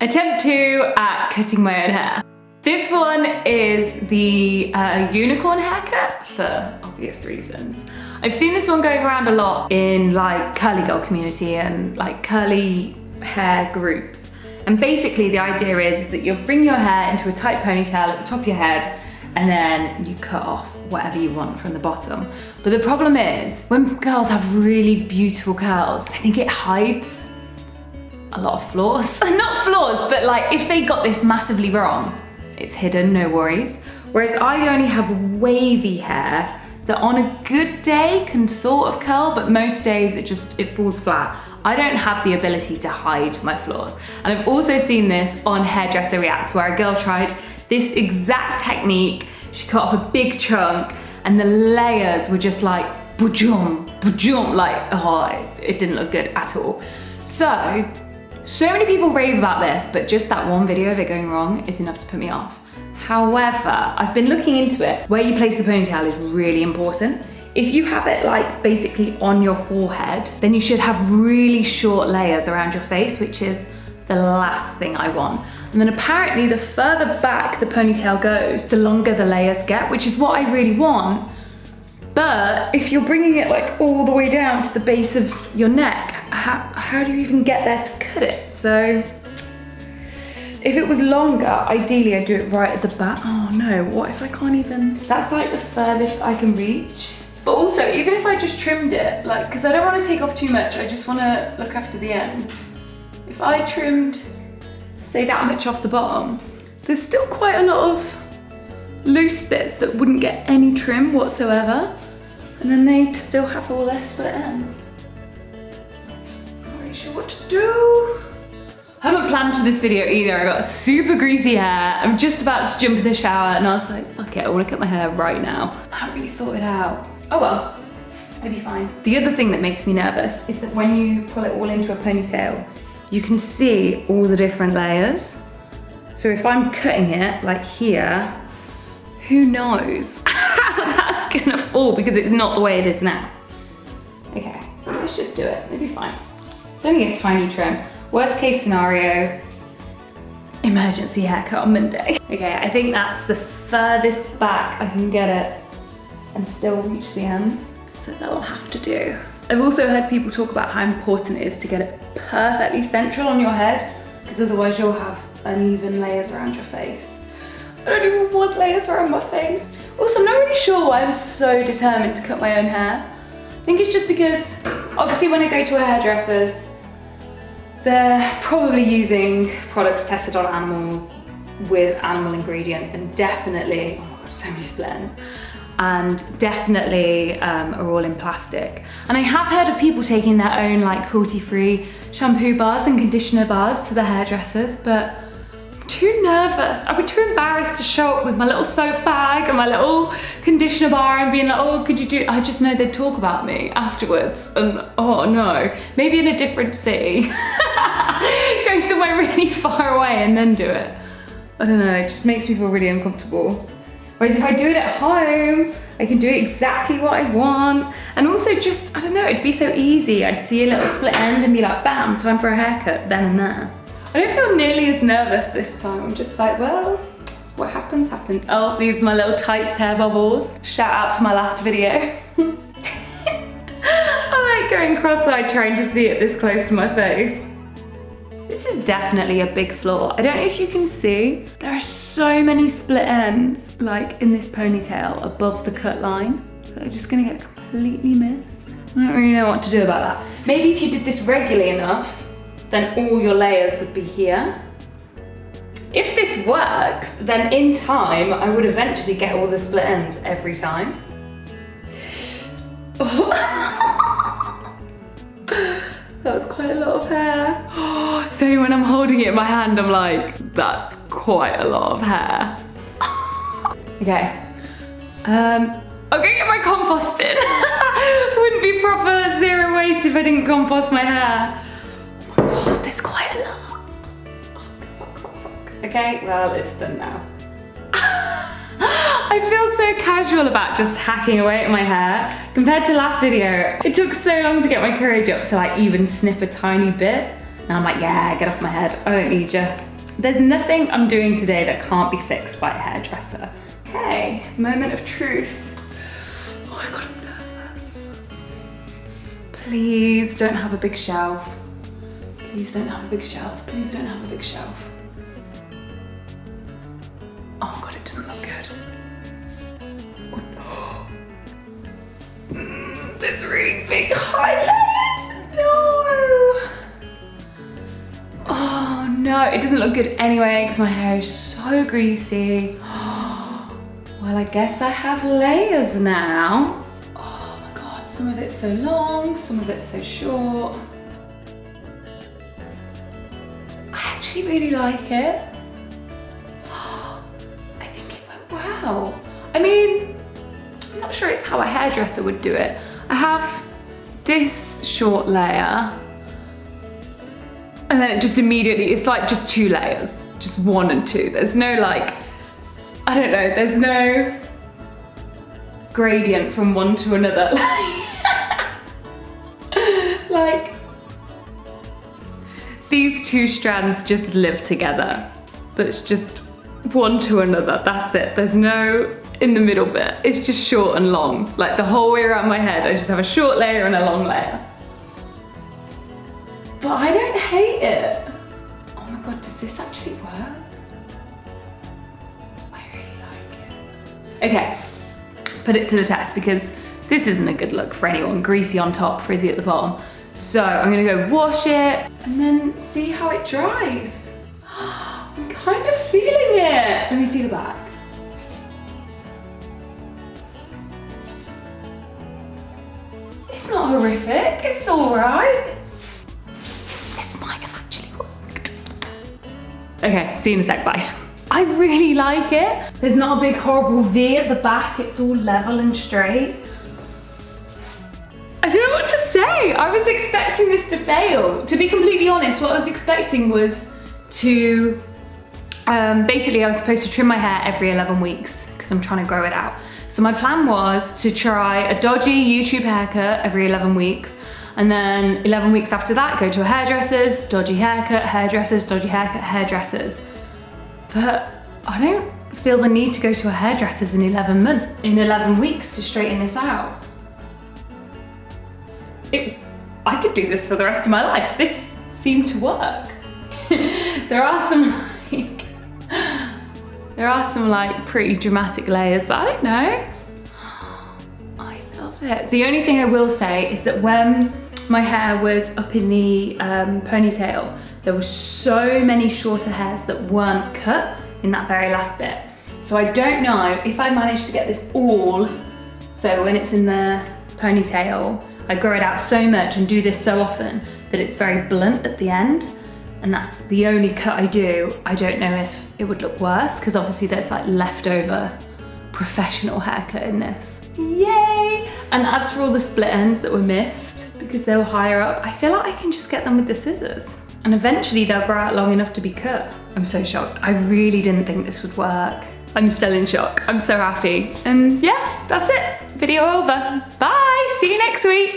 Attempt 2 at cutting my own hair. This one is the unicorn haircut for obvious reasons. I've seen this one going around a lot in like curly girl community and like curly hair groups. And basically the idea is that you'll bring your hair into a tight ponytail at the top of your head and then you cut off whatever you want from the bottom. But the problem is when girls have really beautiful curls, I think it hides a lot of flaws. Not flaws, but like if they got this massively wrong, it's hidden, no worries. Whereas I only have wavy hair that on a good day can sort of curl, but most days it falls flat. I don't have the ability to hide my flaws. And I've also seen this on Hairdresser Reacts where a girl tried this exact technique. She cut off a big chunk and the layers were just like boom, boom, like, oh, it didn't look good at all. So many people rave about this, but just that one video of it going wrong is enough to put me off. However, I've been looking into it. Where you place the ponytail is really important. If you have it like basically on your forehead, then you should have really short layers around your face, which is the last thing I want. And then apparently the further back the ponytail goes, the longer the layers get, which is what I really want. But if you're bringing it like all the way down to the base of your neck, how do you even get there to cut it? So if it was longer, ideally I'd do it right at the back. Oh no, what if I can't even? That's like the furthest I can reach. But also, even if I just trimmed it, like, because I don't want to take off too much, I just want to look after the ends. If I trimmed, say that much off the bottom, there's still quite a lot of loose bits that wouldn't get any trim whatsoever. And then they still have all their split ends. Not really sure what to do. I haven't planned for this video either. I got super greasy hair. I'm just about to jump in the shower and I was like, fuck it, I want to cut my hair right now. I haven't really thought it out. Oh well, it'll be fine. The other thing that makes me nervous is that when you pull it all into a ponytail, you can see all the different layers. So if I'm cutting it like here, who knows how that's gonna fall because it's not the way it is now. Okay, let's just do it, it'll be fine. It's only a tiny trim. Worst case scenario, emergency haircut on Monday. Okay, I think that's the furthest back I can get it and still reach the ends. So that'll have to do. I've also heard people talk about how important it is to get it perfectly central on your head because otherwise you'll have uneven layers around your face. I don't even want layers around my face. Also, I'm not really sure why I'm so determined to cut my own hair. I think it's just because obviously when I go to a hairdresser's, they're probably using products tested on animals with animal ingredients and definitely, oh my god, so many split ends, and definitely are all in plastic. And I have heard of people taking their own like cruelty-free shampoo bars and conditioner bars to the hairdressers, but I'm too nervous. I'd be too embarrassed to show up with my little soap bag and my little conditioner bar and being like, oh, could you do, I just know they'd talk about me afterwards and oh no. Maybe in a different city. Go somewhere really far away and then do it. I don't know, it just makes me feel really uncomfortable. Whereas if I do it at home, I can do exactly what I want. And also just, I don't know, it'd be so easy. I'd see a little split end and be like, bam, time for a haircut, then and there. I don't feel nearly as nervous this time. I'm just like, well, what happens, happens. Oh, these are my little tights hair bubbles. Shout out to my last video. I like going cross-eyed trying to see it this close to my face. This is definitely a big flaw. I don't know if you can see, there are so many split ends like in this ponytail above the cut line that are just gonna get completely missed. I don't really know what to do about that. Maybe if you did this regularly enough, then all your layers would be here. If this works, then in time, I would eventually get all the split ends every time. That was quite a lot of hair. So when I'm holding it in my hand, I'm like, that's quite a lot of hair. Okay. I'm gonna get my compost bin. Wouldn't be proper zero waste if I didn't compost my hair. Oh, there's quite a lot. Fuck. Okay, well, it's done now. I feel so casual about just hacking away at my hair. Compared to last video, it took so long to get my courage up to like even snip a tiny bit. And I'm like, yeah, get off my head. I don't need you. There's nothing I'm doing today that can't be fixed by a hairdresser. Okay, moment of truth. Oh my God, I'm nervous. Please don't have a big shelf. Please don't have a big shelf. Please don't have a big shelf. Oh God, it doesn't look good. There's really big highlights. No. Oh no, it doesn't look good anyway because my hair is so greasy. Well, I guess I have layers now. Oh my God, some of it's so long, some of it's so short. I actually really like it. I think it went well. I mean, I'm not sure it's how a hairdresser would do it. I have this short layer and then it just immediately, it's like just 2 layers, just 1 and 2. There's no like, I don't know, there's no gradient from one to another. Like, these 2 strands just live together. That's just one to another, that's it. There's no in the middle bit. It's just short and long. Like the whole way around my head, I just have a short layer and a long layer. But I don't hate it. Oh my God, does this actually work? I really like it. Okay, put it to the test because this isn't a good look for anyone. Greasy on top, frizzy at the bottom. So I'm gonna go wash it and then see how it dries. I'm kind of feeling it. Let me see the back. It's not horrific, it's all right. This might have actually worked. Okay, see you in a sec, bye. I really like it. There's not a big horrible V at the back, it's all level and straight. I don't know what to say. I was expecting this to fail. To be completely honest, what I was expecting was to, basically I was supposed to trim my hair every 11 weeks because I'm trying to grow it out. So my plan was to try a dodgy YouTube haircut every 11 weeks and then 11 weeks after that go to a hairdresser's, dodgy haircut, hairdressers, dodgy haircut, hairdressers. But I don't feel the need to go to a hairdresser's in 11 weeks to straighten this out. I could do this for the rest of my life. This seemed to work. There are some like pretty dramatic layers, but I don't know. I love it. The only thing I will say is that when my hair was up in the ponytail, there were so many shorter hairs that weren't cut in that very last bit. So I don't know if I managed to get this all, so when it's in the ponytail, I grow it out so much and do this so often that it's very blunt at the end. And that's the only cut I do. I don't know if it would look worse because obviously there's like leftover professional haircut in this. Yay! And as for all the split ends that were missed because they were higher up, I feel like I can just get them with the scissors. And eventually they'll grow out long enough to be cut. I'm so shocked. I really didn't think this would work. I'm still in shock. I'm so happy. And yeah, that's it. Video over. Bye, see you next week.